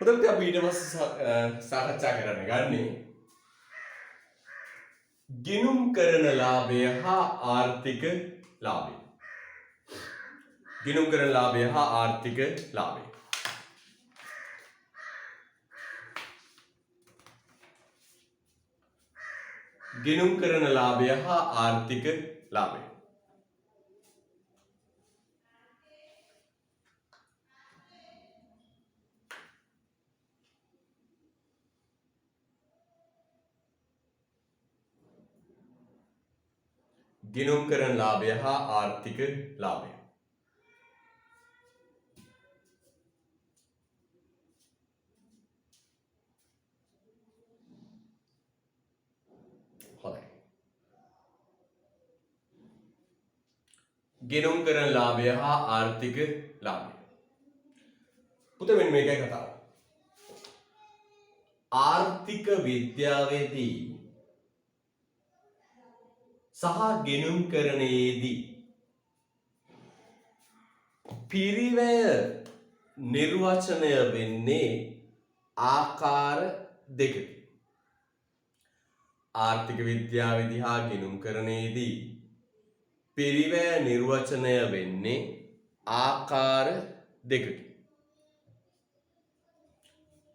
හොඳට අපි ඊට පස්සේ සාකච්ඡා කරන්න ගන්නේ ගිණුම් කරන ලාභය හා ආර්ථික ලාභය. ගිණුම් කරන ලාභය හා ආර්ථික ලාභය. ගිණුම් කරන ලාභය හා ආර්ථික ලාභය. ගිණුම් කරන ලාභය හා ආර්ථික ලාභය. හොඳයි. ගිණුම් කරන ලාභය හා ආර්ථික ලාභය. පුතේ මෙන්න මේකයි කතාව. ආර්ථික විද්‍යාවේදී සහ ගිණුම් කරණයේදී පිරිවැය නිර්වචනය වෙන්නේ ආකාර දෙකකින්. ආර්ථික විද්‍යාවේදී හා ගිණුම් කරණයේදී පිරිවැය නිර්වචනය වෙන්නේ ආකාර දෙකකින්.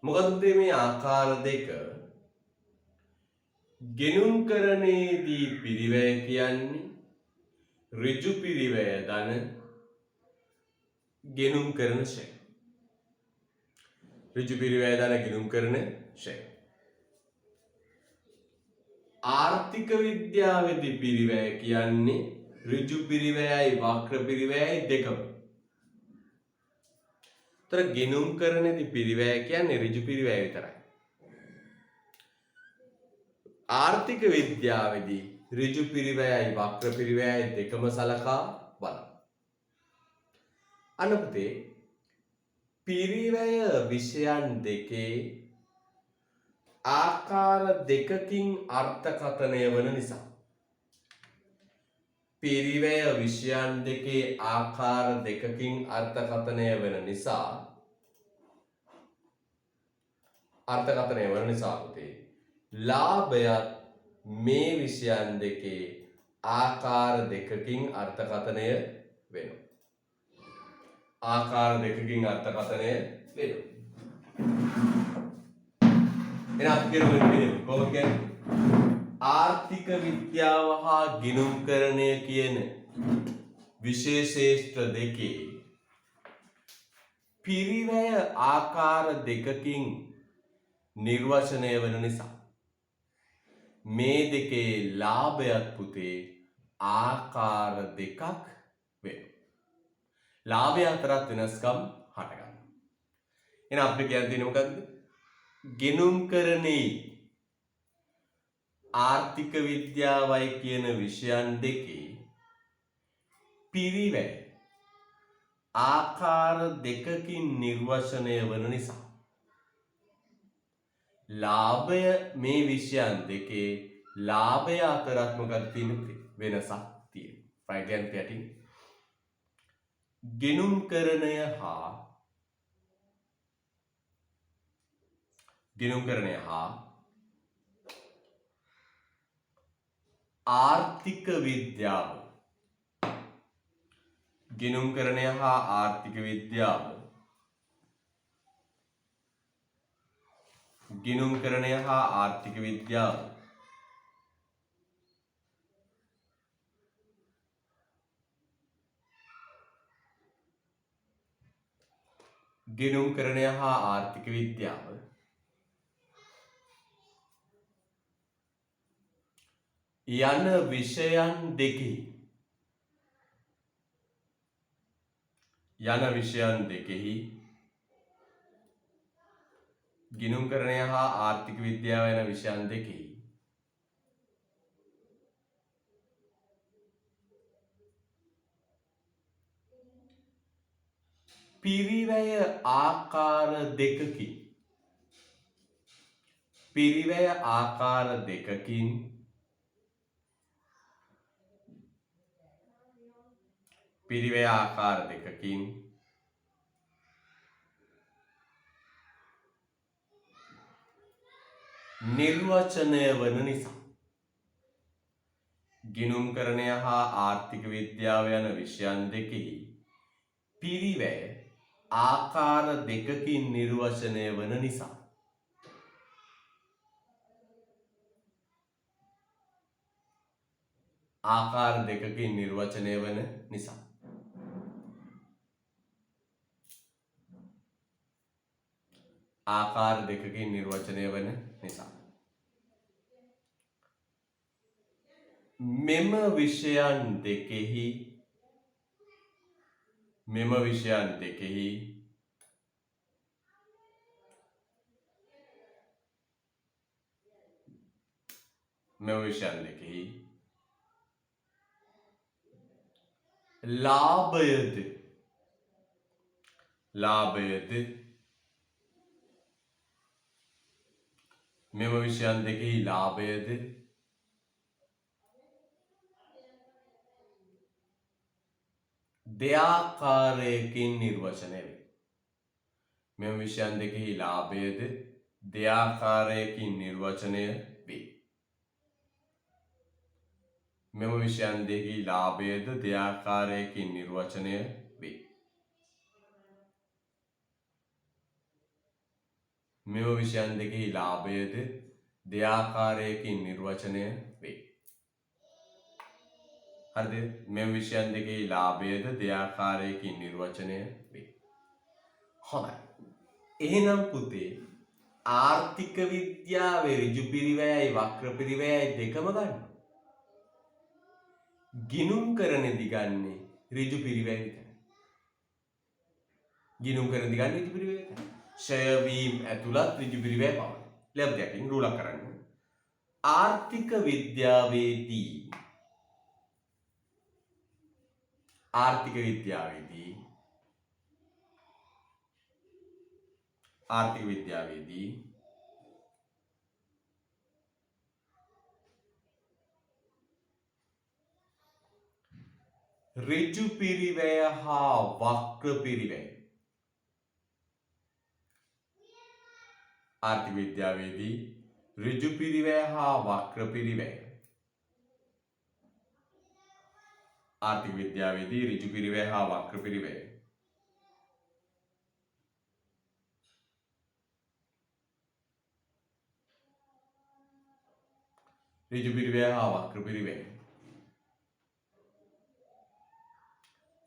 මොකද මේ ආකාර දෙක? ගිණුම් කරණයේදී පිරිවැය කියන්නේ ඍජු පිරිවැය ධන ගිණුම් කරන ෂය. ඍජු පිරිවැය ධන ගිණුම් කරන ෂය. ආර්ථික විද්‍යාවේදී පිරිවැය කියන්නේ ඍජු පිරිවැයයි වක්‍ර පිරිවැයයි දෙකම. තර ගිණුම් කරණයේදී පිරිවැය කියන්නේ ඍජු පිරිවැය විතරයි. ආර්ථික විද්‍යාවේදී ඍජු පිරිවැයයි වක්‍ර පිරිවැයයි දෙකම සලකා බලන්න. අනපතේ පිරිවැය විෂයන් දෙකේ ආකාර දෙකකින් අර්ථකථනය වන නිසා පිරිවැය විෂයන් දෙකේ ආකාර දෙකකින් අර්ථකථනය වන නිසා පුතේ ලාභයත් මේ විෂයන් දෙකේ ආකාර දෙකකින් අර්ථකථනය වෙනවා. ආකාර දෙකකින් අර්ථකථනය වෙනවා. එහෙනම් අපි කියමු කොහොමද කියන්නේ? ආර්ථික විද්‍යාව හා ගිණුම් කරණය කියන විශේෂේෂ්ඨ දෙකේ පිරිවැය ආකාර දෙකකින් නිර්වචනය වන නිසා මේ දෙකේ ලාභයත් පුතේ ආකාර දෙකක් වෙනවා. ලාභය අතරත් වෙනස්කම් හටගන්නවා. එහෙනම් අපිට කියන්න තියෙන්නේ මොකක්ද? ගිණුම් කරණේ ආර්ථික විද්‍යාවයි කියන විෂයන් දෙකේ පිරිවැය ආකාර දෙකකින් නිර්වචනය වන නිසා ලාභය මේ විෂයන් දෙකේ ලාභය අතරත් මොකක්ද තියෙන්නේ? වෙනසක් තියෙනවා. right hand පැටින් ගිණුම් කරණය හා ආර්ථික විද්‍යාව. ගිණුම් කරණය හා ආර්ථික විද්‍යාව. ගිණුම් කරණය හා ආර්ථික විද්‍යාව. ගිණුම් කරණය හා ආර්ථික විද්‍යාව යන විෂයන් දෙකෙහි ගිණුම් කරණය හා ආර්ථික විද්‍යාව යන විෂයන් දෙකෙහි පිරිවැය ආකාර දෙකකින් නිර්වචනය වන නිසා. ගිණුම්කරණය හා ආර්ථික විද්‍යාව යන විෂයන් දෙකෙහි පිරිවැය ආකාර දෙකකින් නිර්වචනය වන නිසා. ආකාර දෙකකින් නිර්වචනය වන නිසා. ආකාර දෙකකින් නිර්වචනය වන නිසා. මෙම විෂයන් දෙකෙහි මෙම විෂයන් දෙකෙහි ලාභයද මෙම විෂයන් දෙකෙහි ලාභයද දෙආකාරයකින් නිර්වචනය වේ. මෙම විෂයන් දෙකෙහි ලාභයද දෙආකාරයකින් නිර්වචනය වේ. මෙම විෂයන් දෙකෙහි ලාභයද දෙආකාරයකින් නිර්වචනය වේ. මෙම විෂයන් දෙකෙහි ලාභයද දෙආකාරයකින් නිර්වචනය වේ. හරිද? මෙම විෂයන් දෙකෙහි ලාභයද දෙආකාරයකින් නිර්වචනය වේ. හොඳයි. එහෙනම් පුතේ ආර්ථික විද්‍යාවේ ඍජු පිරිවැයයි වක්‍ර පිරිවැයයි දෙකම ගන්න. ගිණුම්කරණෙදි ගන්නේ ඍජු පිරිවැය විතරයි. ගිණුම්කරණෙදි ගන්නේ ඍජු පිරිවැය විතරයි. ෂය වීම ඇතුළත් ඍජු පිරිවැය පවතී. ලැබ්දයකින් රූලක් කරන්න. ආර්ථික විද්‍යාවේදී ඍජු පිරිවැය හා වක්‍ර පිරිවැය ආර්ථික විද්‍යාවේදී ඍජු පිරිවැය හා වක්‍ර පිරිවැය ආර්ථික විද්‍යාවේදී ඍජු පිරිවැය හා වක්‍ර පිරිවැය ඍජු පිරිවැය හා වක්‍ර පිරිවැය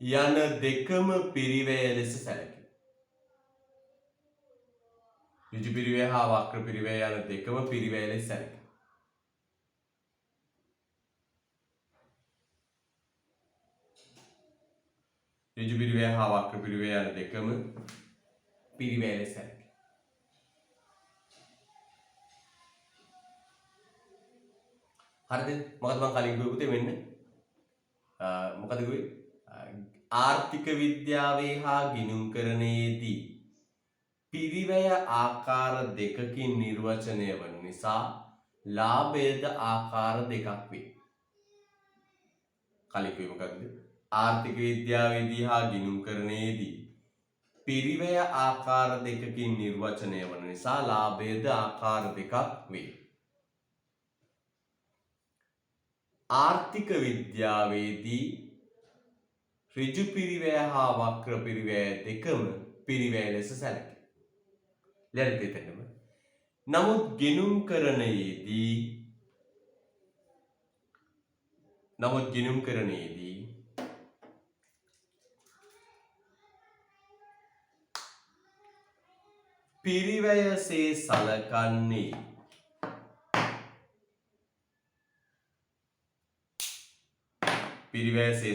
යන දෙකම පිරිවැය ලෙස සැලකේ. ඍජු පිරිවැය හා වක්‍ර පිරිවැය යන දෙකම පිරිවැය ලෙස සැලකේ. ඍජු පිරිවැය හා වක්‍ර පිරිවැය යන දෙකම පිරිවැය ලෙස සැලකේ. හරිද? මොකද මම කලින් කිව්ව පුතේ මෙන්න මොකද කිව්වේ? ආර්ථික විද්‍යාවේ හා ගිණුම්කරණයේදී පිරිවැය ආකාර දෙකකින් නිර්වචනය වන නිසා ලාභයද ආකාර දෙකක් වේ. කලින් කිව්වේ මොකක්ද? ආර්ථික විද්‍යාවේදී හා ගිණුම්කරණයේදී පිරිවැය ආකාර දෙකකින් නිර්වචනය වන නිසා ලාභයද ආකාර දෙකක් වේ. ආර්ථික විද්‍යාවේදී ඍජු පිරිවැය හා වක්‍ර පිරිවැය දෙකම පිරිවැය ලෙස සැලකේ. ලැබෙතෙන්නම. නමුත් ගිණුම්කරණයේදී පිරිවැයසේ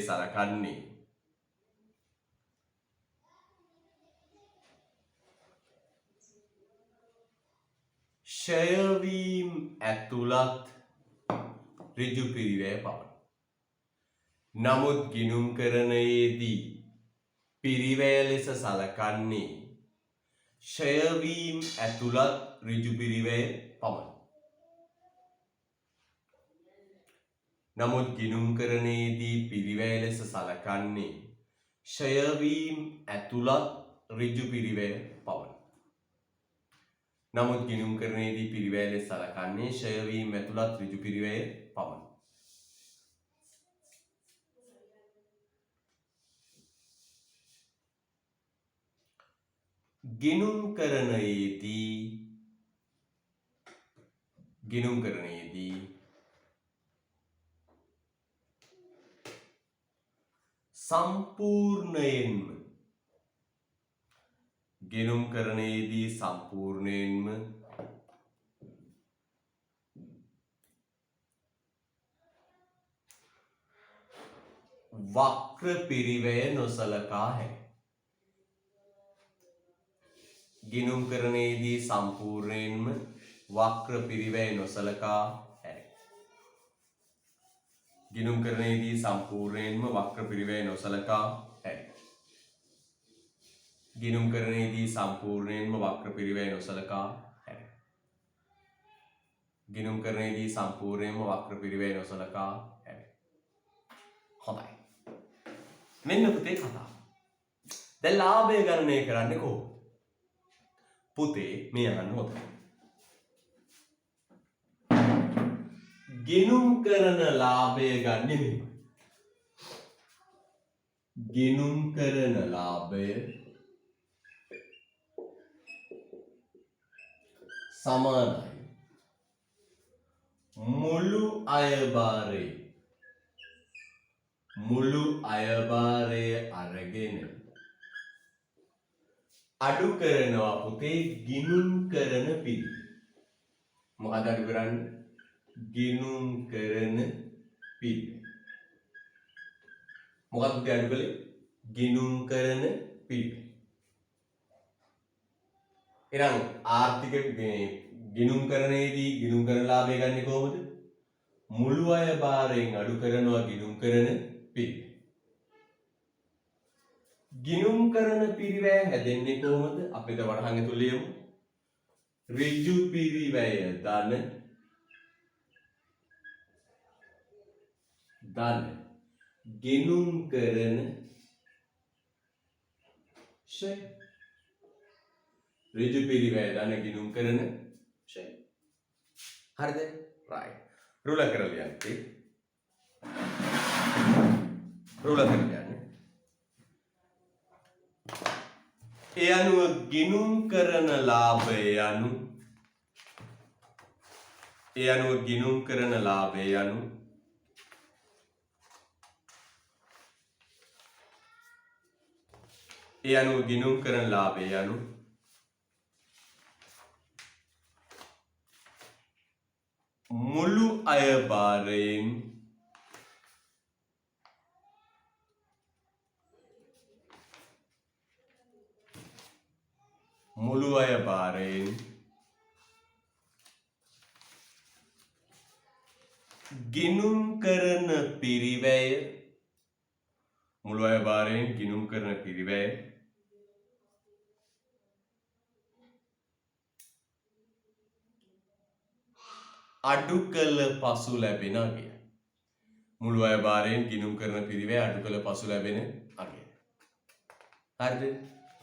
සලකන්නේ ක්ෂය වීම ඇතුළත් ඍජු පිරිවැය පවතී. නමුත් ගිණුම්කරණයේදී පිරිවැය ලෙස සලකන්නේ ක්ෂය වීම ඇතුළත් ඍජු පිරිවැය පමණි. නමුත් ගිණුම්කරණයේදී පිරිවැය ලෙස සලකන්නේ ක්ෂය වීම ඇතුළත් ඍජු පිරිවැය පමණි. නමුත් ගිණුම් කරණයේදී පිරිවැය ලෙස සලකන්නේ ෂය වීම ඇතුළත් ඍජු පිරිවැය පමණයි. ගිණුම් කරණයේදී සම්පූර්ණයෙන්ම වක්‍ර පිරිවැය නොසලකා හැකියි. ගිණුම් කරණයේදී සම්පූර්ණයෙන්ම වක්‍ර පිරිවැය නොසලකා හැකියි. ගිණුම් කරණයේදී සම්පූර්ණයෙන්ම වක්‍ර පිරිවැය නොසලකා හැකියි. ගිණුම් කරණයේදී සම්පූර්ණයෙන්ම වක්‍ර පිරිවැය නොසලකා හැකියි. ගිණුම් කරණයේදී සම්පූර්ණයෙන්ම වක්‍ර පිරිවැය නොසලකා හැකියි. හොඳයි. මෙන්න පුතේ කතාව. දැන් ලාභය ගණනය කරන්නේ කොහොමද? පුතේ මේ අහන්න ඕනේ. ගිණුම් කරන ලාභය ගන්න මෙහෙමයි. ගිණුම් කරන ලාභය සමානයි මුළු අයභාරය අරගෙන අඩු කරනවා පුතේ ගිණුම් කරන පිරිවැය. මොකද අඩු කරන්නේ? ගිණුම් කරන පිරිවැය. මොකද පුතේ අඩු කළේ? ගිණුම් කරන පිරිවැය. එහෙනම් ආර්ථික ගිණුම් කරණයේදී ගිණුම් කරන ලාභය ගන්න කොහොමද? මුළු අයභාරයෙන් අඩු කරනවා ගිණුම් කරන පිරිවැය. ගිණුම් කරන පිරිවැය හැදෙන්නේ කොහොමද? අපි ද වරහන් ඇතුළේ ලියමු. ඍජු පිරිවැය ධන ගිණුම් කරන ෂය. ඍජු පිරිවැය ධන ගිණුම් කරන ෂය. හරිද? right. රුලර් කරලා ලියන්න. රුලර් කරලා ලියන්න. ඒ අනුව ගිණුම් කරන ලාභය යනු මුළු අයභාරයෙන් ගිණුම් කරන පිරිවැය අඩු කළ පසු ලැබෙන අගය. මුළු අයභාරයෙන් ගිණුම් කරන පිරිවැය අඩු කළ පසු ලැබෙන අගය. හරිද?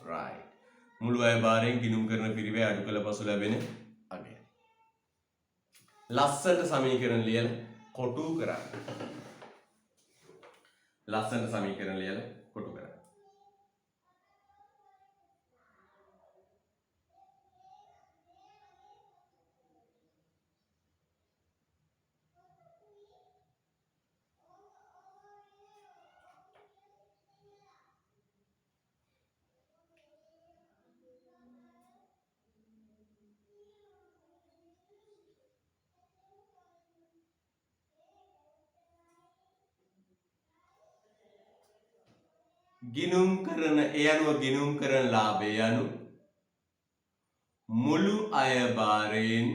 right. මුළු අයභාරයෙන් ගිණුම් කරන පිරිවැය අඩු කළ පසු ලැබෙන අගය. ලස්සනට සමීකරණ ලියලා කොටු කරන්න. ඒ අනුව ගිණුම් කරන ලාභය යනු මුළු අයභාරයෙන්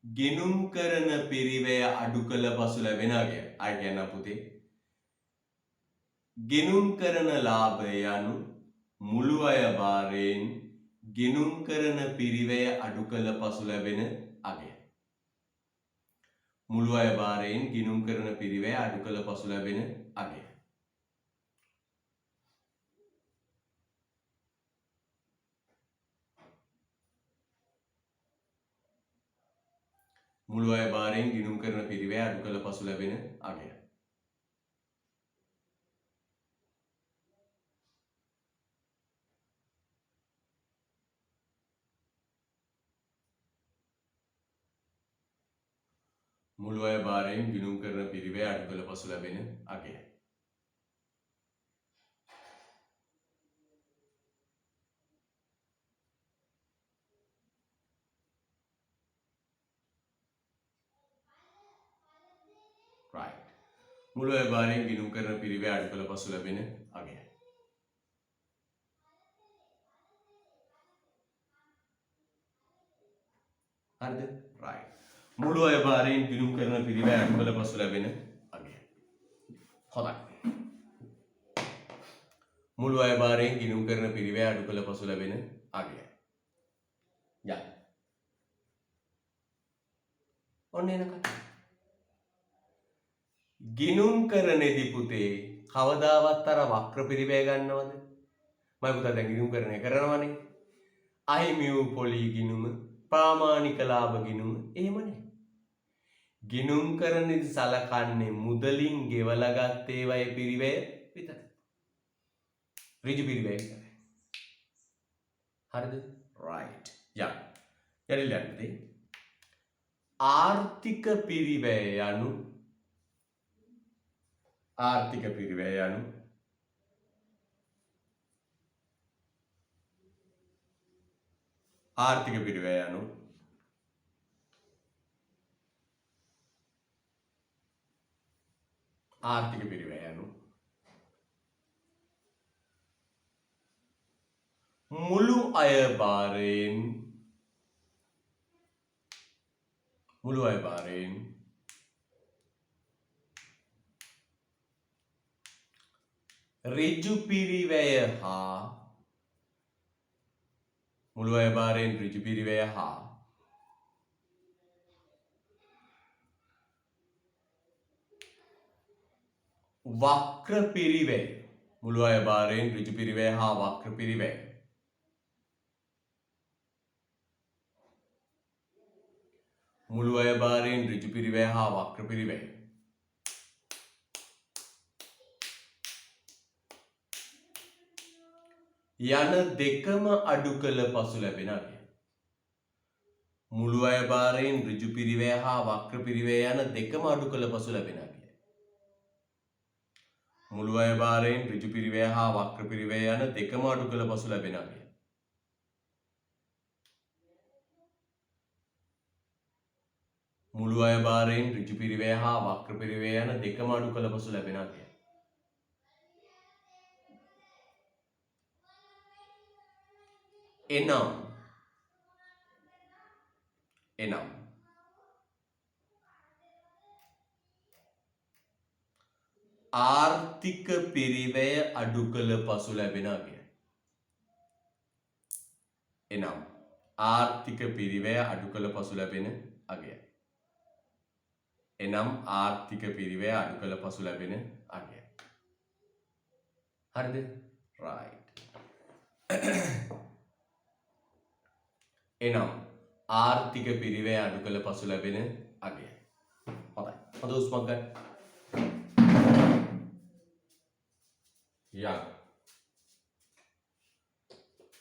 ගිණුම් කරන පිරිවැය අඩු කළ පසු ලැබෙන අගය. ආයි කියන්න පුතේ. ගිණුම් කරන ලාභය යනු මුළු අයභාරයෙන් ගිණුම් කරන පිරිවැය අඩු කළ පසු ලැබෙන අගය. මුළු අයභාරයෙන් ගිණුම් කරන පිරිවැය අඩු කළ පසු ලැබෙන අගය. මුළු අය භාරයෙන් ගිණුම් කරන පිරිවැය අඩු කළ පසු ලැබෙන අගය. මුළු අය භාරයෙන් ගිණුම් කරන පිරිවැය අඩු කළ පසු ලැබෙන අගය. right. මුළු අය භාරයෙන් ගිණුම් කරන පිරිවැය අඩු කළ පසු ලැබෙන අගය. හරිද? right. මුළු අය භාරයෙන් ගිණුම් කරන පිරිවැය අඩු කළ පසු ලැබෙන අගය. හොඳයි. මුළු අය භාරයෙන් ගිණුම් කරන පිරිවැය අඩු කළ පසු ලැබෙන අගය. යා. ඔන්න එනකම්. ගිණුම් කරන්නේදී පුතේ කවදාවත් අර වක්‍ර පිරිවැය ගන්නවද? මම පුතා දැන් ගිණුම් කරන්නේ කරනවනේ. අහිමි වූ පොලි ගිණුම, ප්‍රාමාණික ලාභ ගිණුම එහෙමනේ. ගිණුම් කරන්නේදී සලකන්නේ මුදලින් ගෙවලා ගත්ත ඒවායේ පිරිවැය විතරයි. ඍජු පිරිවැය විතරයි. හරිද? right. යා. යරිලන්නේ ආර්ථික පිරිවැය යනු ආර්ථික පිරිවැය යනු ආර්ථික පිරිවැය යනු ආර්ථික පිරිවැය යනු මුළු අය භාරයෙන් ඍජු පිරිවැය හා මුළු අය භාරයෙන් ඍජු පිරිවැය හා වක්‍ර පිරිවැය මුළු අය භාරයෙන් ඍජු පිරිවැය හා වක්‍ර පිරිවැය මුළු අය භාරයෙන් ඍජු පිරිවැය හා වක්‍ර පිරිවැය යන දෙකම අඩු කළ පසු ලැබෙන අගය. මුළු අය භාරයෙන් ඍජු පිරිවැය හා වක්‍ර පිරිවැය යන දෙකම අඩු කළ පසු ලැබෙන අගය. මුළු අය භාරයෙන් ඍජු පිරිවැය හා වක්‍ර පිරිවැය යන දෙකම අඩු කළ පසු ලැබෙන අගය. මුළු අය භාරයෙන් ඍජු පිරිවැය හා වක්‍ර පිරිවැය යන දෙකම අඩු කළ පසු ලැබෙන අගය. එනම් ආර්ථික පිරිවැය අඩු කළ පසු ලැබෙන අගය. එනම් ආර්ථික පිරිවැය අඩු කළ පසු ලැබෙන අගය. එනම් ආර්ථික පිරිවැය අඩු කළ පසු ලැබෙන අගය. හරිද? right. එනම් ආර්ථික පිරිවැය අඩු කළ පසු ලැබෙන අගය. හොඳයි. හොඳ උස්මක් ගන්න. යා.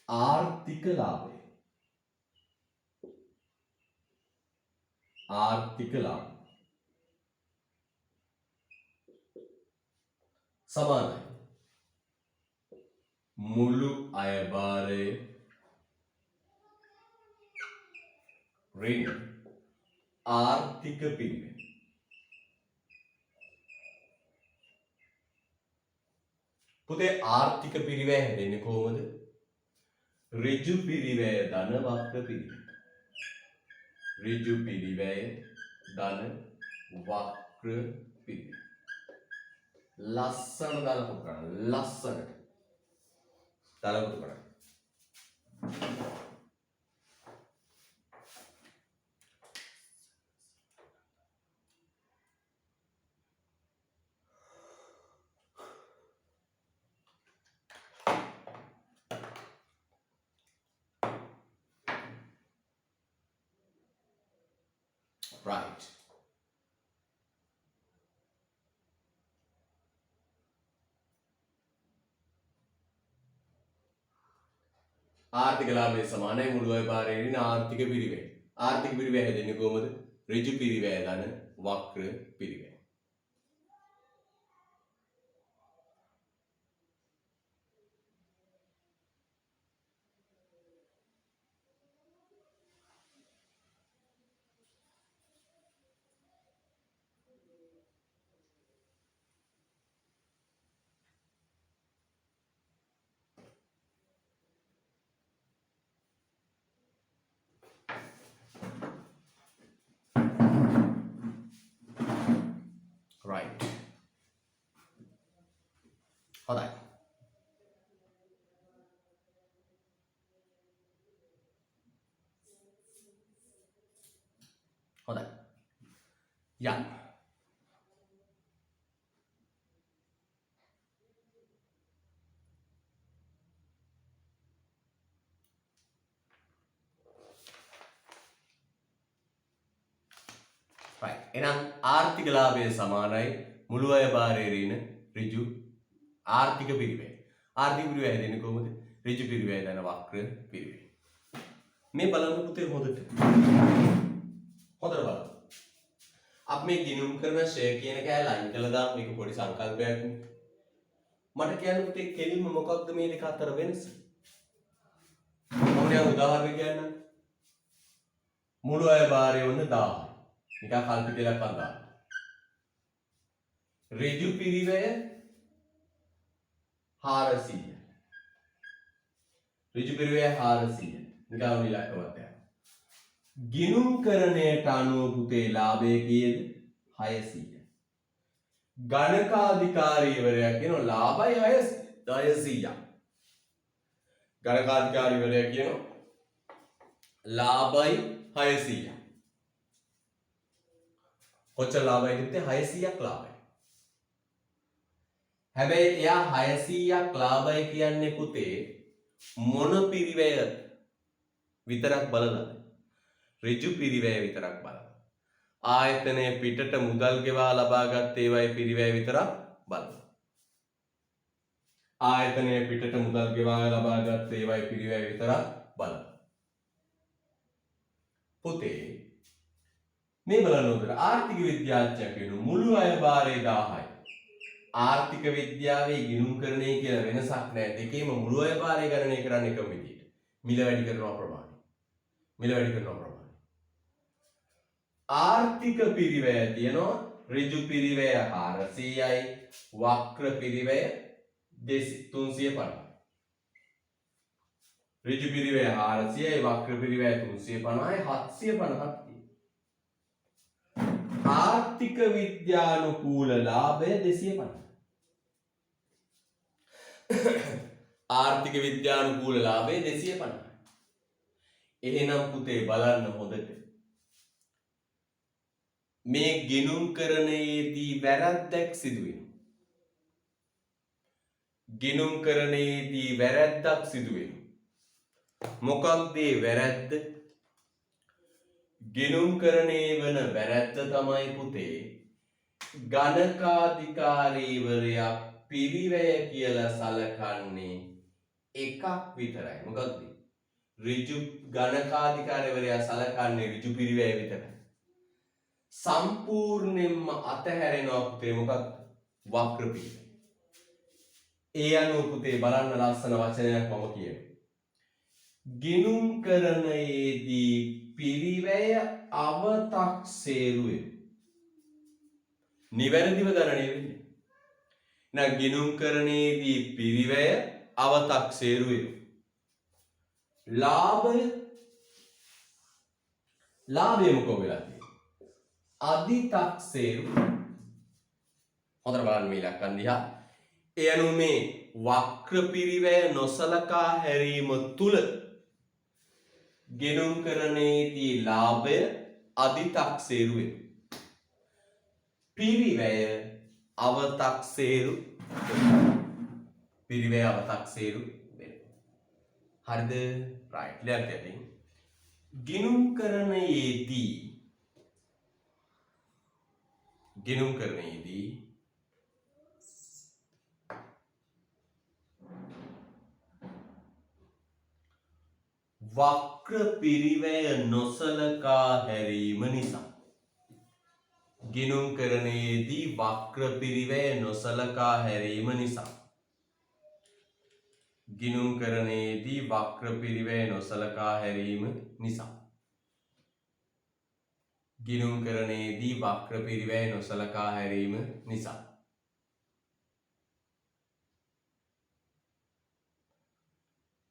ආර්ථික ලාභය. ආර්ථික ලාභය සමානයි මුළු අය භාරය ඍණ ආර්ථික පිරිවැය. පුතේ ආර්ථික පිරිවැය හැදෙන්නේ කොහොමද? ඍජු පිරිවැය ධන වක්‍ර පිරිවැය. ඍජු පිරිවැය ධන වක්‍ර පිරිවැය. ලස්සන දාලා පුත කරන්න. ලස්සනට දාලා පුත කරන්න. right. ආර්ථික ලාභය සමානයි මුළු අය පාරේන ආර්ථික පිරිවැය. ආර්ථික පිරිවැය හැදෙන්නේ කොහොමද? ඍජු පිරිවැය ධන වක්‍ර පිරිවැය. right. හොඳයි. හොඳයි. යන්න. right. එහෙනම් ආර්ථික ලාභය සමානයි මුළු අය බාරේරින ඍජු ආර්ථික පිරිවැය. ආර්ථික පිරිවැය හැදෙන්නේ කොහොමද? ඍජු පිරිවැය ධන වක්‍ර පිරිවැය. මේ බලන්න පුතේ හොඳට. හොඳට බලන්න. අපි මේ ගිණුම් කරන ෂෙයා කියන කෑල්ල අයින් කළා දාන්න මේක පොඩි සංකල්පයක් නේ. මට කියන්න පුතේ කෙලින්ම මොකක්ද මේ දෙක අතර වෙනස? මම දැන් උදාහරණයක් කියන්නම්. මුළු අය බාරේ වුණ 1000. නිකන් කල්පිතයක් අඳා. ඍජු පිරිවැය 400. ඍජු පිරිවැය 400. නිකන් ඉලක්කවත් යනවා. ගිණුම් කරණයට අනුව පුතේ ලාභය කීයද? 600. ගණකාධිකාරීවරයා කියනවා ලාභයි 600. ගණකාධිකාරීවරයා කියනවා ලාභයි 600. කොච්චර ලාභයිද පුතේ? 600ක් ලාභයි. හැබැයි එයා 600ක් ලාභයි කියන්නේ පුතේ මොන පිරිවැය විතරක් බලලාද? ඍජු පිරිවැය විතරක් බලලා. ආයතනයේ පිටට මුදල් ගෙවා ලබාගත් ඒවායේ පිරිවැය විතරක් බලලා. ආයතනයේ පිටට මුදල් ගෙවා ලබාගත් ඒවායේ පිරිවැය විතරක් බලලා. පුතේ මේ බලන්න උදේ ආර්ථික විද්‍යාඥයා කියන මුළු අය බාරේ 1000යි. ආර්ථික විද්‍යාවේ ගිණුම්කරණය කියලා වෙනසක් නැහැ. දෙකේම මුළු අය බාරේ ගණනය කරන්නේ එකම විදිහට. මිල වැඩි කරනවා ප්‍රමාණය. මිල වැඩි කරනවා ප්‍රමාණය. ආර්ථික පිරිවැය තියෙනවා ඍජු පිරිවැය 400යි වක්‍ර පිරිවැය 350යි. ඍජු පිරිවැය 400යි වක්‍ර පිරිවැය 350යි 750ක් තියෙනවා. ආර්ථික විද්‍යානුකූල ලාභය 250. ආර්ථික විද්‍යානුකූල ලාභය 250. එහෙනම් පුතේ බලන්න හොඳට මේ ගිණුම්කරණයේදී වැරැද්දක් සිදු වෙනවා. ගිණුම්කරණයේදී වැරැද්දක් සිදු වෙනවා. මොකක්ද ඒ වැරැද්ද? ගිණුම්කරණයේ වන වැරැද්ද තමයි පුතේ ගණකාධිකාරීවරයා පිරිවැය කියලා සලකන්නේ එකක් විතරයි. මොකක්ද? ඍජු ගණකාධිකාරීවරයා සලකන්නේ ඍජු පිරිවැය විතරයි. සම්පූර්ණයෙන්ම අතහැරෙනවා පුතේ මොකක්ද? වක්‍ර පිරිවැය. ඒ අනුව පුතේ බලන්න ලස්සන වචනයක් මම කියනවා. ගිණුම්කරණයේදී පිරිවැය අවතක්සේරු වෙනවා. නිවැරදිව ගණනය වෙන්නේ. එහෙනම් ගිණුම්කරණයේදී පිරිවැය අවතක්සේරු වෙනවා. ලාභය මොකෝ වෙලා තියෙන්නේ? අධිතක්සේරු. හොඳට බලන්න මේ ඉලක්කන් දිහා. ඒ අනුව මේ වක්‍ර පිරිවැය නොසලකා හැරීම තුල ගිණුම්කරණයේදී ලාභය අධිතක්සේරු වෙනවා. පිරිවැය අවතක්සේරු වෙනවා. පිරිවැය අවතක්සේරු වෙනවා. හරිද? right. ලියන්න තියෙන්නේ. ගිණුම්කරණයේදී ගිණුම් කරණයේදී වක්‍ර පිරිවැය නොසලකා හැරීම නිසා. ගිණුම් කරණයේදී වක්‍ර පිරිවැය නොසලකා හැරීම නිසා. ගිණුම් කරණයේදී වක්‍ර පිරිවැය නොසලකා හැරීම නිසා. ගිණුම් කරණයේදී වක්‍ර පිරිවැය නොසලකා හැරීම නිසා.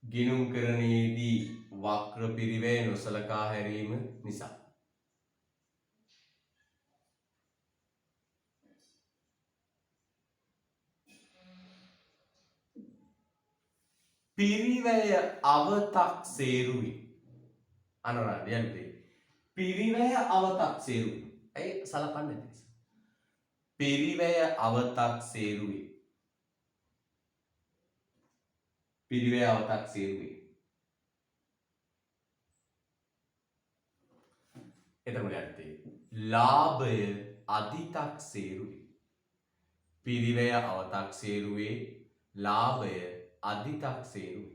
ගිණුම් කරණයේදී වක්‍ර පිරිවැය නොසලකා හැරීම නිසා. පිරිවැය අවතක්සේරුයි. අනුරාධයන්තේ පිරිවැය අවතක්සේරුයි. ඇයි සලකන්නේ නැති? පිරිවැය අවතක්සේරුයි. පිරිවැය අවතක්සේරුයි. එතකොට යන්නේ ලාභය අධිතක්සේරුයි. පිරිවැය අවතක්සේරුවේ ලාභය අධිතක්සේරුයි.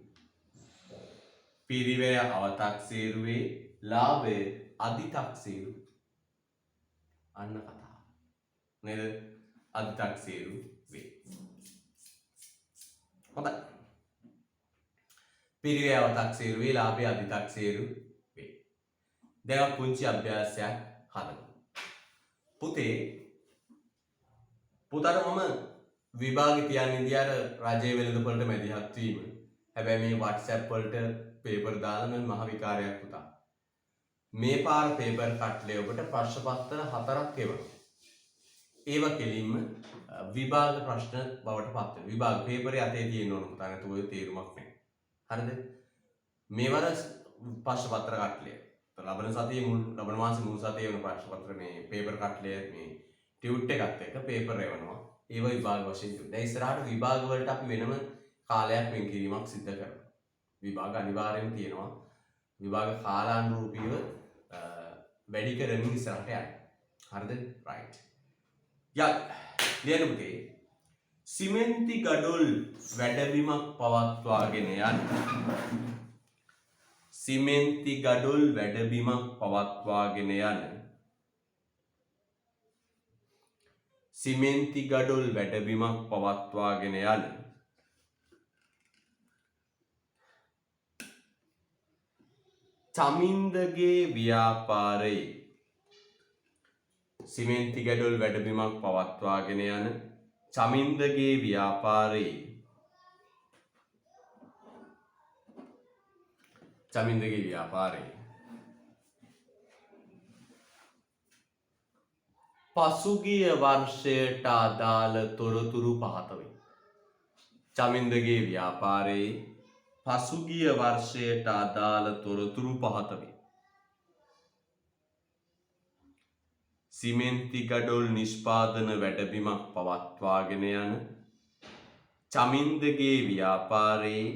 පිරිවැය අවතක්සේරුවේ ලාභය අධිතක්සේරුයි. අන්න කතාව. නේද? අධිතක්සේරු වේ. හොඳයි. පිරිවැය අවතක්සේරුවේ ලාභය අධිතක්සේරු වේ. දැන් පුංචි අභ්‍යාසයක් හදමු. පුතාට මම විභාගේ තියන් ඉන්දියාර රජයේ වෙළඳපොළට මැදිහත් වීම. හැබැයි මේ WhatsApp වලට පේපර් දාලා මම මහ විකාරයක් පුතා. මේ පාර පේපර් කට්ලේ ඔබට ප්‍රශ්න පත්‍ර 4ක් එවනවා. ඒව කෙලින්ම විභාග ප්‍රශ්න බවට පත් වෙනවා. විභාග පේපරේ අතේ තියෙන්න ඕන පුතා නැතුව ඔය තේරුමක් නැහැ. හරිද? මේවර ප්‍රශ්න පත්‍ර කට්ලේ. ලබන සතියේ ලබන මාසේ මුල් සතියේ වෙන ප්‍රශ්න පත්‍ර මේ පේපර් කට්ලේ මේ ටියුට් එකත් එක්ක පේපර් එවනවා. ඒව විභාග වශයෙන් දුන්නා. දැන් ඉස්සරහට විභාග වලට අපි වෙනම කාලයක් වෙන් කිරීමක් සිදු කරනවා. විභාග අනිවාර්යයෙන් තියෙනවා. විභාග කාලානුරූපීව වැඩි කරමින් ඉස්සරහට යන්න. හරිද? රයිට්. ලියන්න පුතේ. සිමෙන්ති ගඩොල් වැඩබිමක් පවත්වාගෙන යන්න. සිමෙන්ති ගඩොල් වැඩබිමක් පවත්වාගෙන යන්න. සිමෙන්ති ගඩොල් වැඩබිමක් පවත්වාගෙන යන චමින්දගේ ව්‍යාපාරයේ සිමෙන්ති ගඩොල් වැඩබිමක් පවත්වාගෙන යන චමින්දගේ ව්‍යාපාරයේ චමින්දගේ ව්‍යාපාරයේ පසුගිය වර්ෂයට අදාළ තොරතුරු පහත වේ. චමින්දගේ ව්‍යාපාරයේ පසුගිය වර්ෂයට අදාළ තොරතුරු පහත වේ. සිමෙන්ති ගඩොල් නිෂ්පාදන වැඩබිමක් පවත්වාගෙන යන චමින්දගේ ව්‍යාපාරයේ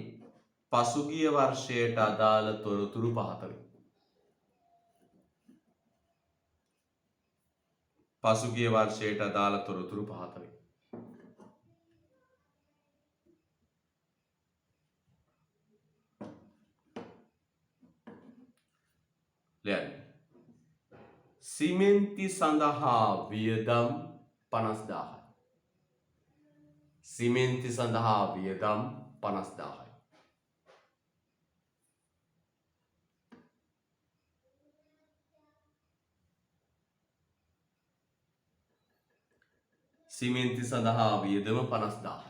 පසුගිය වර්ෂයට අදාළ තොරතුරු පහත වේ. පසුගිය වර්ෂයට අදාළ තොරතුරු පහත වේ. ලියන්න. සිමෙන්ති සඳහා වියදම් 50000යි. සිමෙන්ති සඳහා වියදම් 50000යි. සිමෙන්ති සඳහා වියදම 50000යි.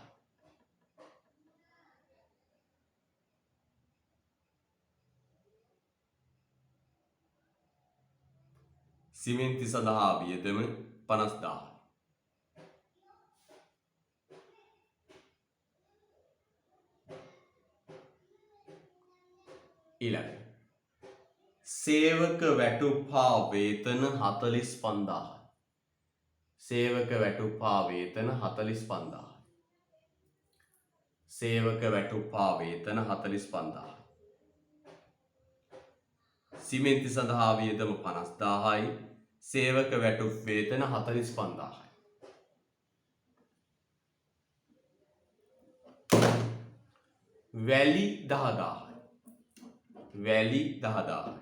සිමෙන්ති සඳහා වියදම 50000යි. ඊළඟ සේවක වැටුප් හා වේතන 45000යි. සේවක වැටුප් හා වේතන 45000යි. සේවක වැටුප් හා වේතන 45000යි. සිමෙන්ති සඳහා වියදම 50000යි. සේවක වැටුප් වේතන 45000යි. වැලි 10000යි. වැලි 10000යි.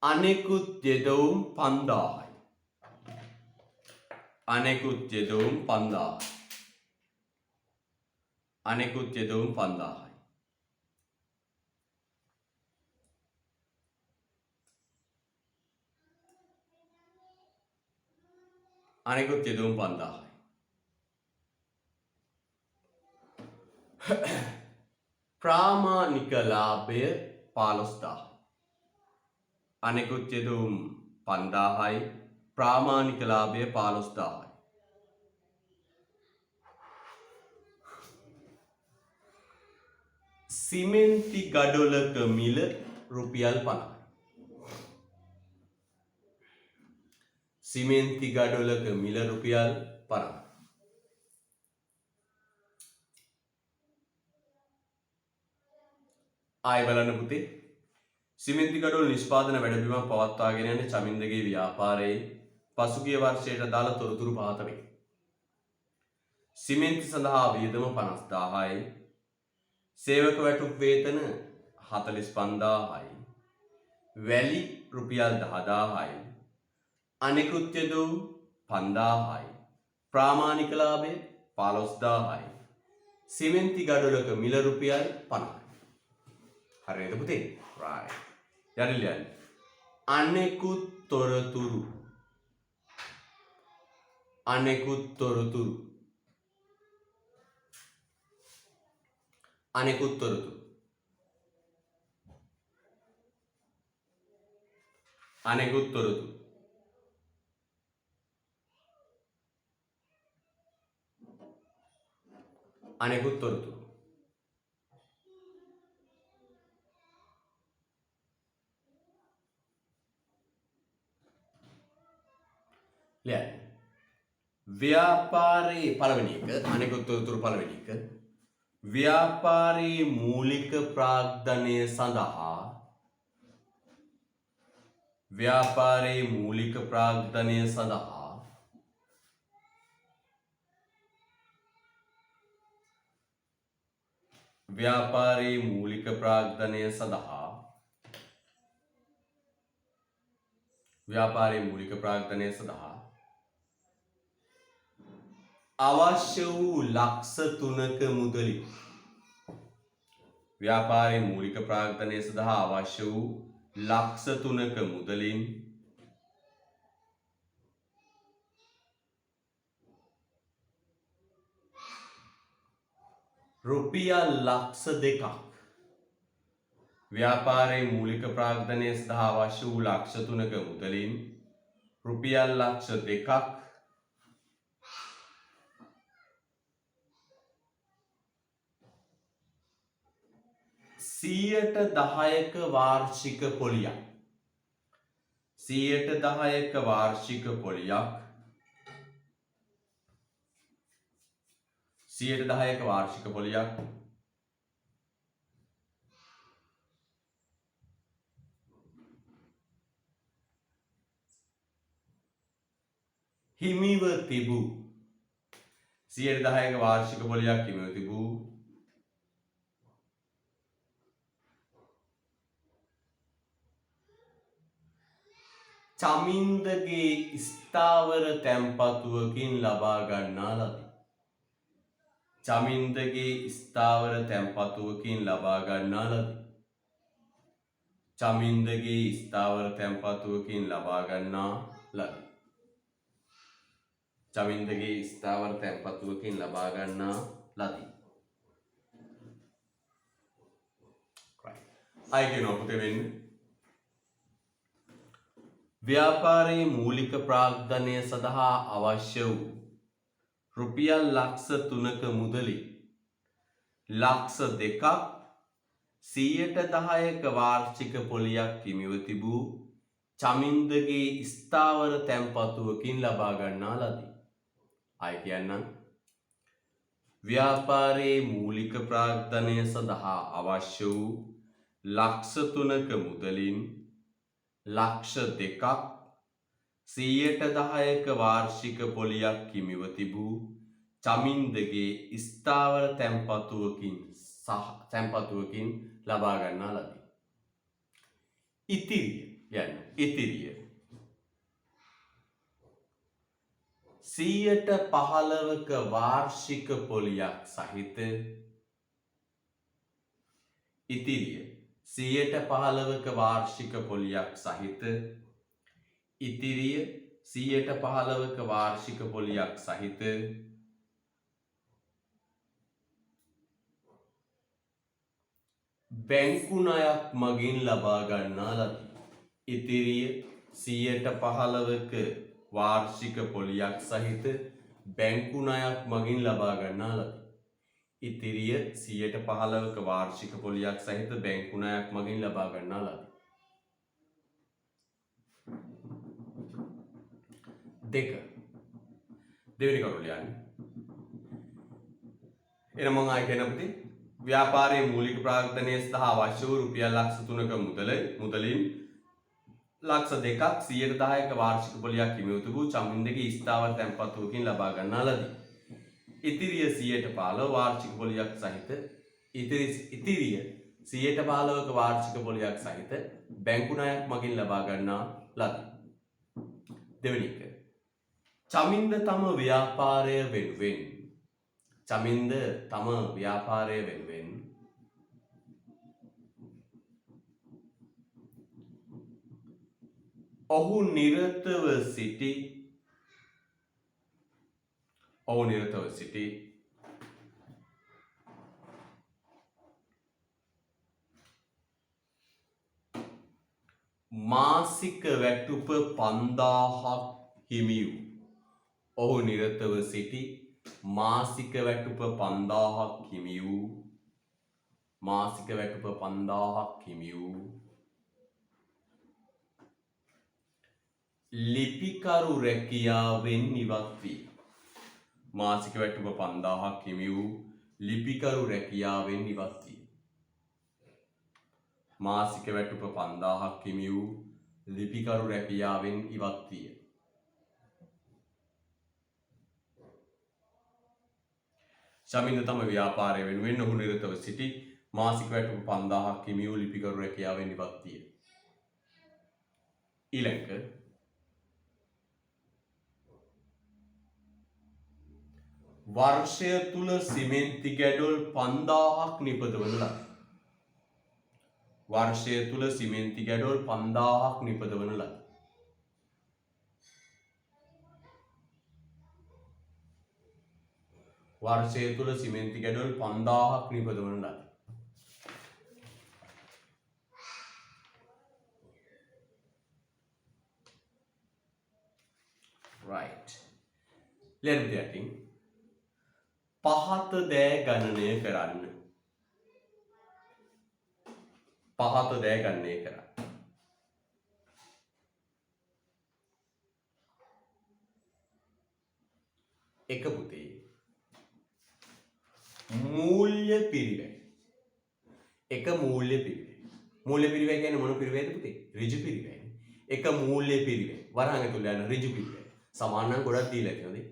අනෙකුත් යෙදවුම් 5000යි. අනෙකුත් යෙදවුම් 5000යි. අනෙකුත් යෙදවුම් 5000යි. අනෙකුත් යෙදවුම් 5000යි. ප්‍රාමාණික ලාභය 15000යි. අනෙකුත් යෙදවුම් 5000යි. ප්‍රාමාණික ලාභය 15000යි. සිමෙන්ති ගඩොලක මිල රුපියල් 50යි. සිමෙන්ති ගඩොලක මිල රුපියල් 50යි. ආයෙ බලන්න පුතේ. සිමෙන්ති ගඩොල් නිෂ්පාදන වැඩබිමක් පවත්වාගෙන යන චමින්දගේ ව්‍යාපාරයේ පසුගිය වර්ෂයට දාලා තොරතුරු පහත වේ. සිමෙන්ති සඳහා වියදම 50000යි. සේවක වැටුප් වේතන 45000යි. වැලි රුපියල් 10000යි. අනෙකුත් යෙදවුම් 5000යි. ප්‍රාමාණික ලාභය 15000යි. සිමෙන්ති ගඩොලක මිල රුපියල් 50යි. හරිද පුතේ? right. යන්න. අනෙකුත් තොරතුරු. අනෙකුත් තොරතුරු. අනෙකුත් තොරතුරු. අනෙකුත් තොරතුරු. අනෙකුත් තොරතුරු. ලියන්න. ව්‍යාපාරයේ පළවෙනි එක අනෙකුත් තොරතුරු පළවෙනි එක. ව්‍යාපාරයේ මූලික ප්‍රාග්ධනය සඳහා ව්‍යාපාරයේ මූලික ප්‍රාග්ධනය සඳහා ව්‍යාපාරයේ මූලික ප්‍රාග්ධනය සඳහා ව්‍යාපාරයේ මූලික ප්‍රාග්ධනය සඳහා අවශ්‍ය වූ ලක්ෂ 3ක මුදලින් ව්‍යාපාරයේ මූලික ප්‍රාග්ධනය සඳහා අවශ්‍ය වූ ලක්ෂ 3ක මුදලින් රුපියල් ලක්ෂ 2ක් ව්‍යාපාරයේ මූලික ප්‍රාග්ධනය සඳහා අවශ්‍ය වූ ලක්ෂ 3ක මුදලින් රුපියල් ලක්ෂ 2ක් 10%ක වාර්ෂික පොලියක් 10%ක වාර්ෂික පොලියක් 10%ක වාර්ෂික පොලියක් හිමිව තිබූ 10%ක වාර්ෂික පොලියක් හිමිව තිබූ චමින්දගේ ස්ථාවර තැන්පතුවකින් ලබා ගන්නා ලදී. චමින්දගේ ස්ථාවර තැන්පතුවකින් ලබා ගන්නා ලදී. චමින්දගේ ස්ථාවර තැන්පතුවකින් ලබා ගන්නා ලදී. චමින්දගේ ස්ථාවර තැන්පතුවකින් ලබා ගන්නා ලදී. අය කියනවා පුතේ වෙන්නේ ව්‍යාපාරයේ මූලික ප්‍රාග්ධනය සඳහා අවශ්‍ය වූ රුපියල් ලක්ෂ 3ක මුදලින් ලක්ෂ 2ක් 10%ක වාර්ෂික පොලියක් හිමිව තිබූ චමින්දගේ ස්ථාවර තැන්පතුවකින් ලබා ගන්නා ලදී. ආය කියන්නම් ව්‍යාපාරයේ මූලික ප්‍රාග්ධනය සඳහා අවශ්‍ය වූ ලක්ෂ 3ක මුදලින් ලක්ෂ 2ක් 110ක වාර්ෂික පොලියක් හිමිව තිබූ චමින්දගේ ස්ථාවර තැන්පතුවකින් ලබා ගන්නා ලදී. ඉතිරිය 115ක වාර්ෂික පොලියක් සහිත ඉතිරිය 115ක වාර්ෂික පොලියක් සහිත ඉතිරිය 115ක වාර්ෂික පොලියක් සහිත බැංකු ණයක් මගින් ලබා ගන්නා ලදී. ඉතිරිය 115ක වාර්ෂික පොලියක් සහිත බැංකු ණයක් මගින් ලබා ගන්නා ලදී. ඉතිරිය 115ක වාර්ෂික පොලියක් සහිත බැංකු ණයක් මගින් ලබා ගන්නා ලදී. දෙවෙනි කරුණ ලියන්න. එන මම ආයෙ කියන පුතේ ව්‍යාපාරයේ මූලික ප්‍රාග්ධනය සඳහා අවශ්‍ය වූ රුපියල් ලක්ෂ 3ක මුදලින් ලක්ෂ 2ක් 110ක වාර්ෂික පොලියක් හිමිව තිබූ චමින්දගේ ස්ථාවර තැන්පතුවකින් ලබා ගන්නා ලදී. ඉතිරිය 115 වාර්ෂික පොලියක් සහිත ඉතිරිය 115ක වාර්ෂික පොලියක් සහිත බැංකු ණයක් මගින් ලබා ගන්නා ලදී. දෙවෙනි එක. චමින්ද තම ව්‍යාපාරය වෙනුවෙන් ඔහු නිරතව සිටි මාසික වැටුප 5000ක් හිමි වූ මාසික වැටුප 5000ක් හිමි වූ ලිපිකරු රැකියාවෙන් ඉවත් විය. මාසික වැටුප 5000ක් හිමි වූ ලිපිකරු රැකියාවෙන් ඉවත් විය. මාසික වැටුප 5000ක් හිමි වූ ලිපිකරු රැකියාවෙන් ඉවත් විය. චමින්ද තම ව්‍යාපාරය වෙනුවෙන් ඔහු නිරතව සිටි මාසික වැටුප 5000ක් හිමි වූ ලිපිකරු රැකියාවෙන් ඉවත් විය. ඊළඟ වර්ෂය තුල සිමෙන්ති ගැඩොල් 5000ක් නිපදවන ලදී. වර්ෂය තුල සිමෙන්ති ගැඩොල් 5000ක් නිපදවන ලදී. වර්ෂය තුල සිමෙන්ති ගැඩොල් 5000ක් නිපදවන ලදී. right. Let me think. පහත දෑ ගණනය කරන්න. එක පුතේ මූල්‍ය පිරිවැය. මූල්‍ය පිරිවැය කියන්නේ මොන පිරිවැයද පුතේ? ඍජු පිරිවැය. එක මූල්‍ය පිරිවැය වරහන් ඇතුළේ යන ඍජු පිරිවැය. සමාන නම් ගොඩක් දීලා තියෙනවා.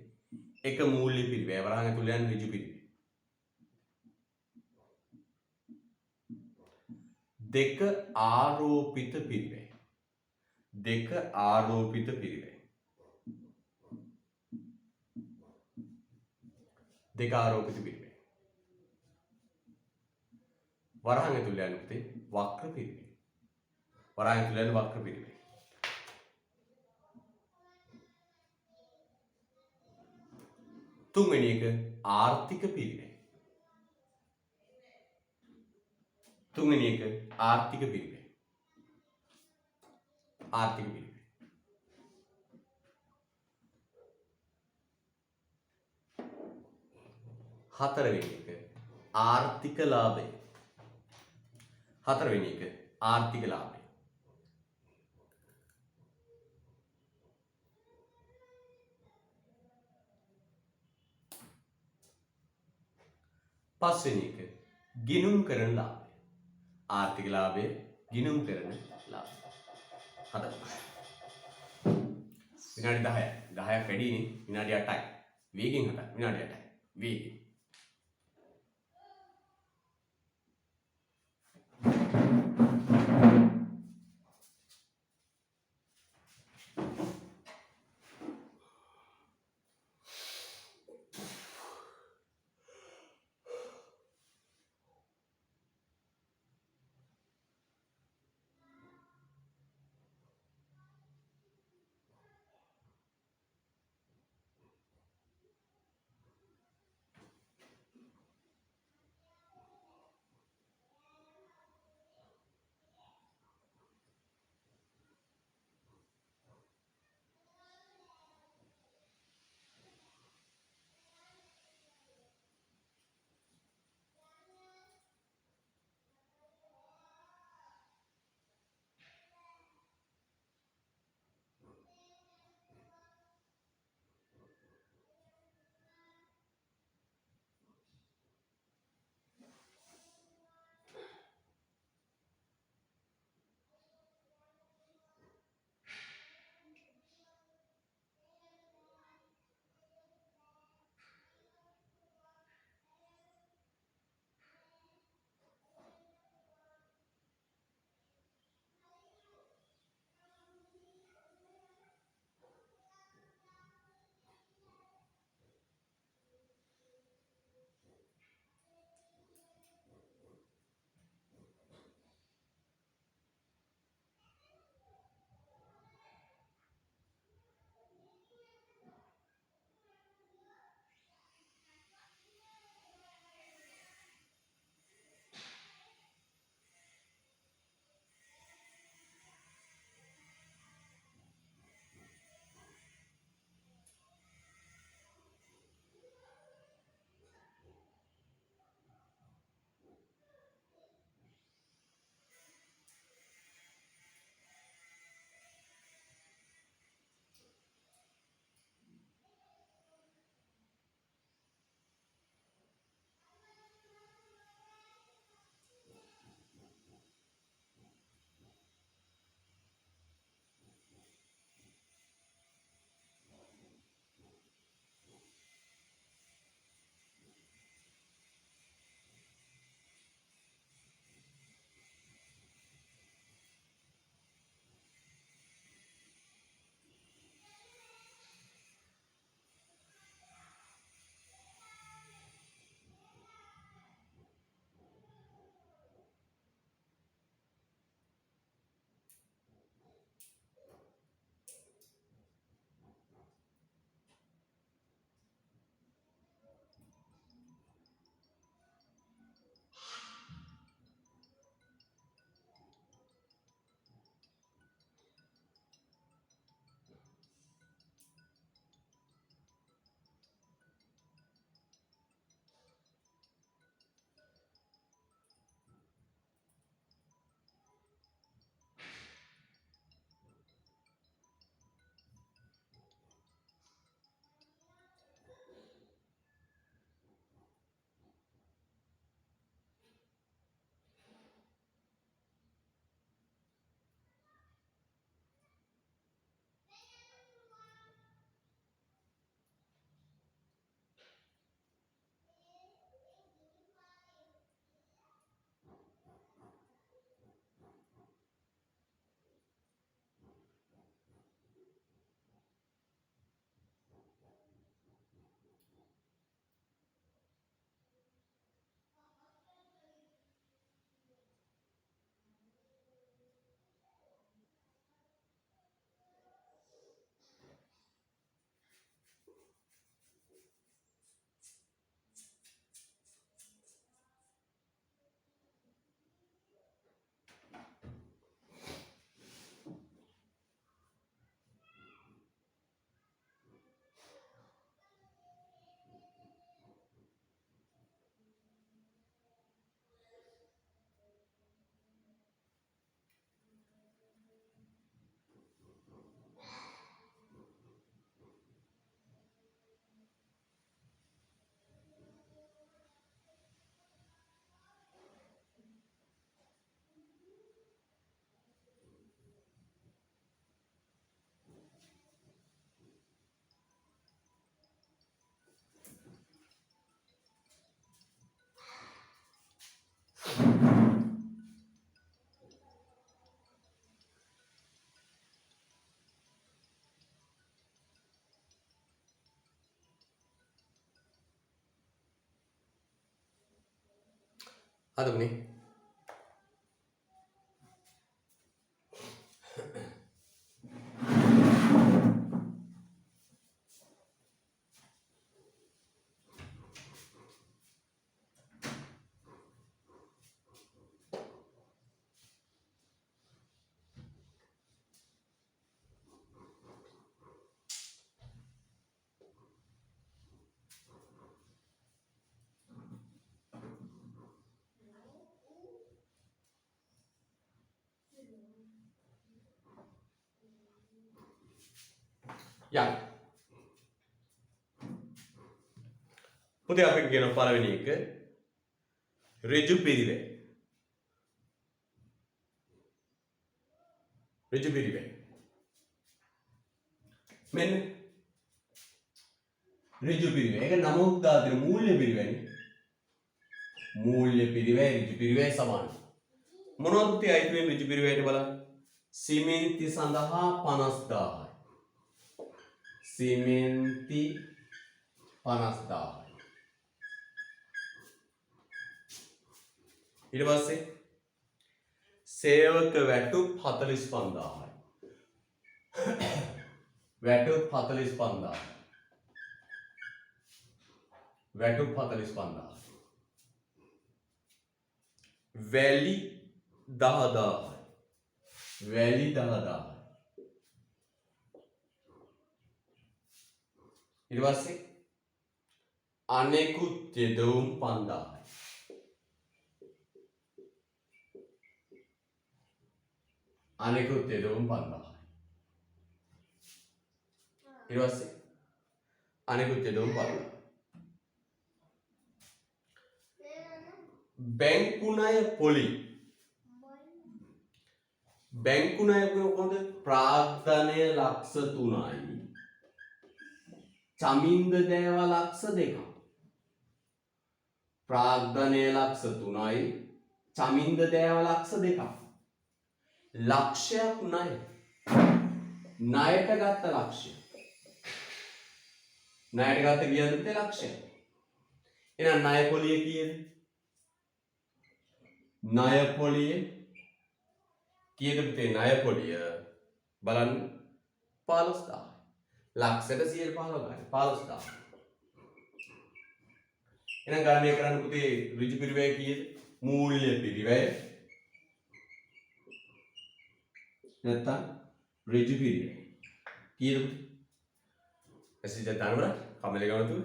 එක මූල්‍ය පිරිවැය වරහන් ඇතුළේ යන ඍජු පිරිවැය. දෙක ආරෝපිත පිරිවැය. වරහන් ඇතුළේ යන පුතේ වක්‍ර පිරිවැය. තුන්වෙනි එක ආර්ථික පිරිවැය. ආර්ථික පිරිවැය. හතරවෙනි එක ආර්ථික ලාභය. පස්වෙනි එක ගිණුම් කරන ලාභය. ආර්ථික ලාභය ගිණුම් කරන ලාභය. හදන්න. විනාඩි 10යි. 10ක් වැඩිනේ. විනාඩි 8යි. වේගෙන් හදන්න. විනාඩි 8යි. වේගෙන්. හදමුනේ. යන්න. පුතේ අපි කියන පළවෙනි එක ඍජු පිරිවැය. ඍජු පිරිවැය. මෙන්න ඍජු පිරිවැය. ඒක නමක් දාතර මූල්‍ය පිරිවැයනේ. මූල්‍ය පිරිවැය ඍජු පිරිවැය සමානයි. මොනවද පුතේ අයිති වෙන්නේ ඍජු පිරිවැයට බලන්න. සිමෙන්ති සඳහා 50000යි. සිමෙන්ති 50000යි. ඊට පස්සේ සේවක වැටුප් 45000යි. වැටුප් 45000යි. වැටුප් 45000යි. වැලි 10000යි. වැලි 10000යි. ඊට පස්සේ අනෙකුත් යෙදවුම් 5000යි. අනෙකුත් යෙදවුම් 5000යි. ඊට පස්සේ අනෙකුත් යෙදවුම් 5000යි. බැංකු ණය පොලි. බැංකු ණය කොහොමද? ප්‍රාග්ධනය ලක්ෂ 3යි. චමින්ද දෑව ලක්ෂ 2ක්. ප්‍රාග්ධනය ලක්ෂ 3යි. චමින්ද දෑව ලක්ෂ 2ක්. ලක්ෂයක් ණය. ණයට ගත්ත ලක්ෂය. ණයට ගත්ත කීයද පුතේ? ලක්ෂය. එහෙනම් ණය පොලිය කීයද? ණය පොලිය කීයද පුතේ? ණය පොලිය බලන්න 15000. ලක්ෂයට 115 ගන්න 15000. එහෙනම් ගණනය කරන්න පුතේ ඍජු පිරිවැය කීයද? මූල්‍ය පිරිවැය නැත්තම් ඍජු පිරිවැය කීයද පුතේ? එසිට දානවා කමලේ ගන්න තුන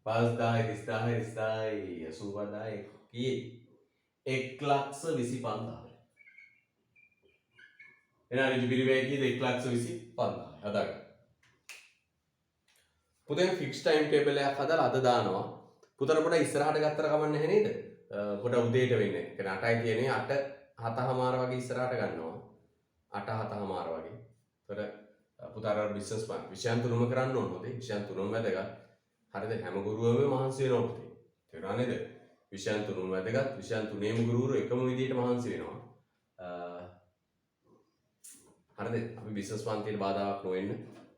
5000 30000 30000 85000 කීයේ? 1,25,000. එහෙනම් ඍජු පිරිවැය කීයද? 1,25,000 හදාගන්න. පුතේ ෆික්ස් ටයිම් ටේබල් එකක් හදලා අද දානවා. පුතට පොඩ ඉස්සරහට ගත්තර කමක් නැහැ නේද? පොඩ උදේට වෙන්නේ. ඒ කියන්නේ 8යි කියන්නේ 8:07 වගේ ඉස්සරහට ගන්නවා. 8:07 වගේ. ඒතර පුතාට බිස්නස් ප්ලෑන් විෂයන් තුනම කරන්න ඕන පුතේ. විෂයන් තුනම වැදගත්. හරිද? හැම ගුරුවරයෙක්ම මහන්සි වෙනවා පුතේ. තේරුණා නේද? විෂයන් තුනම වැදගත්. විෂයන් තුනේම ගුරුවරු එකම විදිහට මහන්සි වෙනවා. හරිද? අපි බිස්නස් පන්තියට බාධාවක් නොවෙන්න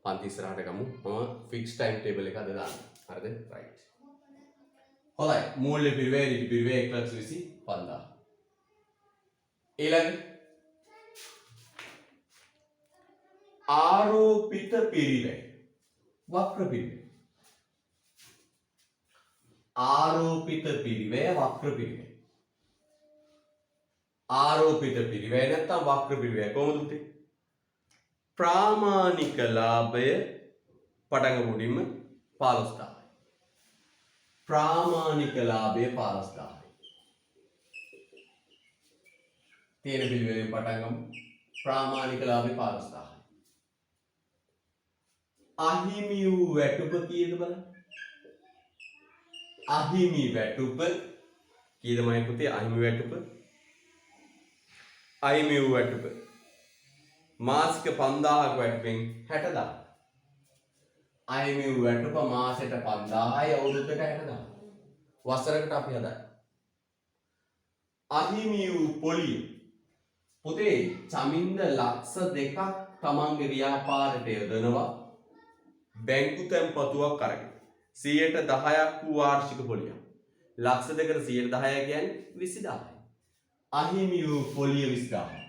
පන්ති ඉස්සරහට ගමු. මම ෆික්ස් ටයිම් ටේබල් එක අද දාන්න. හරිද? රයිට්. හොඳයි. මූල්‍ය පිරිවැය ඍජු පිරිවැය 1,25,000. ඊළඟ ආරෝපිත පිරිවැය වක්‍ර පිරිවැය. ආරෝපිත පිරිවැය වක්‍ර පිරිවැය. ආරෝපිත පිරිවැය නැත්නම් වක්‍ර පිරිවැය කොහොමද පුතේ? ප්‍රාමාණික ලාභය පටන් මුඩින්ම 15000යි. ප්‍රාමාණික ලාභය 15000යි. තියෙන පිළිවෙලින් පටන් ගමු. ප්‍රාමාණික ලාභය 15000යි. අහිමි වූ වැටුප කීයද බලන්න. අහිමි වැටුප කීයදමයි පුතේ? අහිමි වැටුප. අහිමි වූ වැටුප මාසික 5000ක වැටුපෙන් 60000. අහිමි වූ වැටුප මාසෙට 5000යි අවුරුද්දට 60000. වසරකට අපි හදයි. අහිමි වූ පොලිය පුතේ චමින්ද ලක්ෂ 2ක් තමන්ගේ ව්‍යාපාරයට යොදනවා. බැංකු තැන්පතුවක් අරගෙන 10% වූ වාර්ෂික පොලියක්. ලක්ෂ දෙකට 110 කියන්නේ 20000යි. අහිමි වූ පොලිය 20000යි.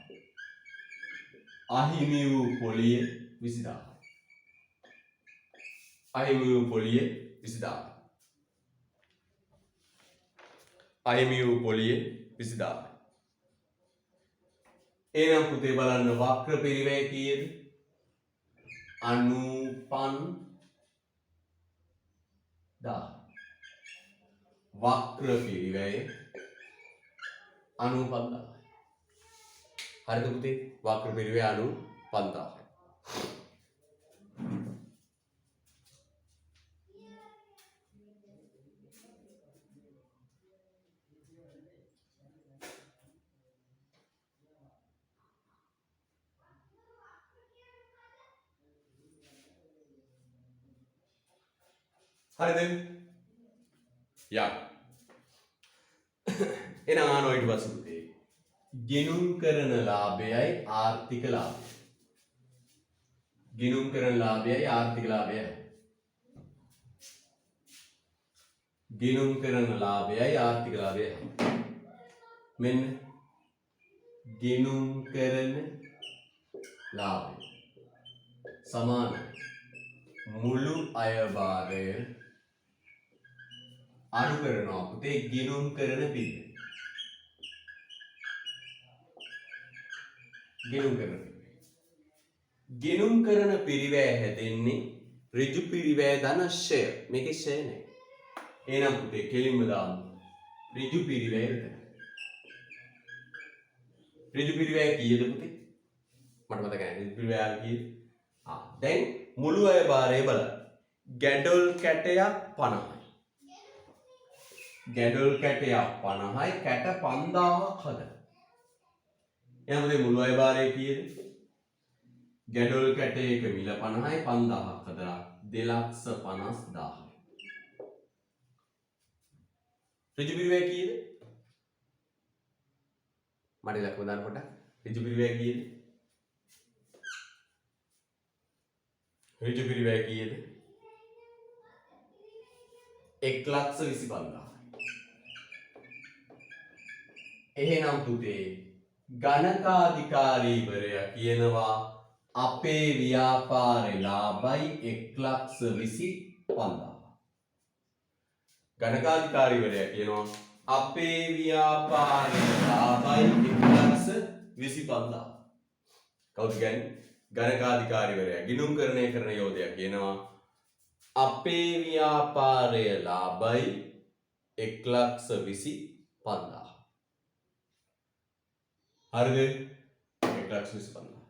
අහිමි වූ පොලිය 20000යි. අහිමි වූ පොලිය 20000යි. අහිමි වූ පොලිය 20000යි. එහෙනම් පුතේ බලන්න වක්‍ර පිරිවැය කීයද? 95000. වක්‍ර පිරිවැය 95000. හරිද පුතේ? වක්‍ර පිරිවැය 95000. හරිද? යා. එහෙනම් ආනෝ ඊට පස්සේ පුතේ ගෙනුම් කරන ලාභයයි ආර්ථික ලාභයයි. ගෙනුම් කරන ලාභයයි ආර්ථික ලාභයයි. ගෙනුම් කරන ලාභයයි ආර්ථික ලාභයයි. මෙන්න ගෙනුම් කරන ලාභය සමානයි මුළු අයභාරය අඩු කරනවා පුතේ ගෙනුම් කරන පිරිවැය. ගෙනුම් කරන පිරිවැය. ගෙනුම් කරන පිරිවැය හැදෙන්නේ ඍජු පිරිවැය ධන ෂය. මේකේ ෂය නැහැ. එහෙනම් පුතේ කෙලින්ම දාමු ඍජු පිරිවැය විතරයි. ඍජු පිරිවැය කීයද පුතේ? මට මතක නැහැ ඍජු පිරිවැය කීයද? දැන් මුළු අයභාරය බලන්න. ගැඩොල් කැටයක් 50යි. ගැඩොල් කැටයක් 50යි කැට 5000ක් හදන. එහෙනම් මේ මුළු අයභාරය කීයද? ගැඩොල් කැටයක මිල 50යි 5000ක් හදලා 250000. ඍජු පිරිවැය කීයද? මට ලකුණු දාන්න පොඩ්ඩක්. ඍජු පිරිවැය කීයද? ඍජු පිරිවැය කීයද? 1,25,000. එහෙනම් පුතේ ගණකාධිකාරීවරයා කියනවා අපේ ව්‍යාපාරේ ලාභයි 1,25,000. ගණකාධිකාරීවරයා කියනවා අපේ ව්‍යාපාරේ ලාභයි 1,25,000. කවුද කියන්නේ? ගණකාධිකාරීවරයා ගිණුම්කරණය කරන යෝධයා කියනවා අපේ ව්‍යාපාරය ලාභයි 1,25,000. හරිද? 1,25,000.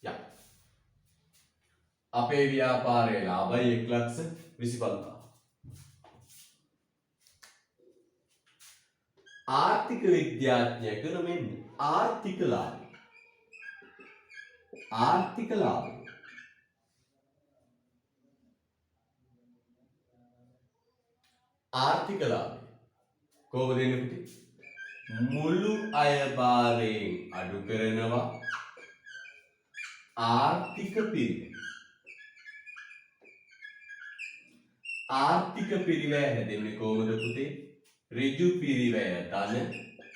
යා. අපේ ව්‍යාපාරයේ ලාභයි 1,25,000. ආර්ථික විද්‍යාඥයෙක් කරන මෙන්න ආර්ථික ලාභය. ආර්ථික ලාභය. ආර්ථික ලාභය කොහොමද එන්නේ පුතේ? මුළු අයභාරයෙන් අඩු කරනවා ආර්ථික පිරිවැය. ආර්ථික පිරිවැය හැදෙන්නේ කොහොමද පුතේ? ඍජු පිරිවැය ධන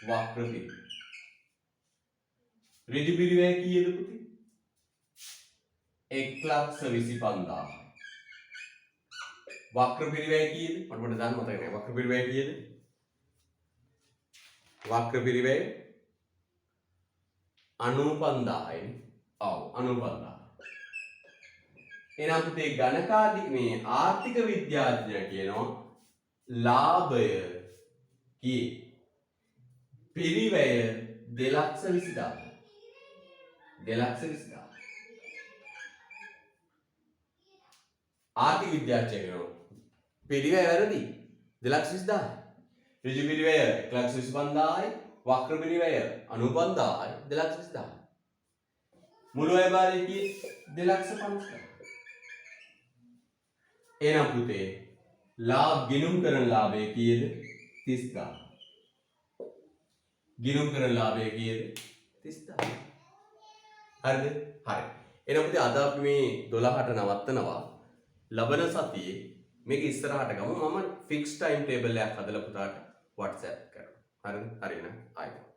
වක්‍ර පිරිවැය. ඍජු පිරිවැය කීයද පුතේ? 1,25,000. වක්‍ර පිරිවැය කීයද? මට දාන්න මතක නැහැ. වක්‍ර පිරිවැය කීයද? වක්‍ර පිරිවැය 95,000යි. ඔව් 95,000. එහෙනම් පුතේ මේ ආර්ථික විද්‍යාඥයා කියනවා ලාභය කී පිරිවැය 2,20,000. 2,20,000. ආර්ථික විද්‍යාඥයා කියනවා පිරිවැය වැරදි 2,20,000. ඍජු පිරිවැය 1,25,000යි වක්‍ර පිරිවැය 95,000යි 2,20,000. මුළු අයභාරය කී 2,50,000. එහෙනම් පුතේ ගිණුම් කරන ලාභය කීයද? 30,000. ගිණුම් කරන ලාභය කීයද? 30,000. හරිද? හරි. එහෙනම් පුතේ අද අපි මේ 12ට නවත්තනවා. ලබන සතියේ මේක ඉස්සරහට ගමු. මම ෆික්ස් ටයිම් ටේබල් එකක් හදලා පුතාට WhatsApp කරනවා. හරිද? හරි නේද? ආයෙත්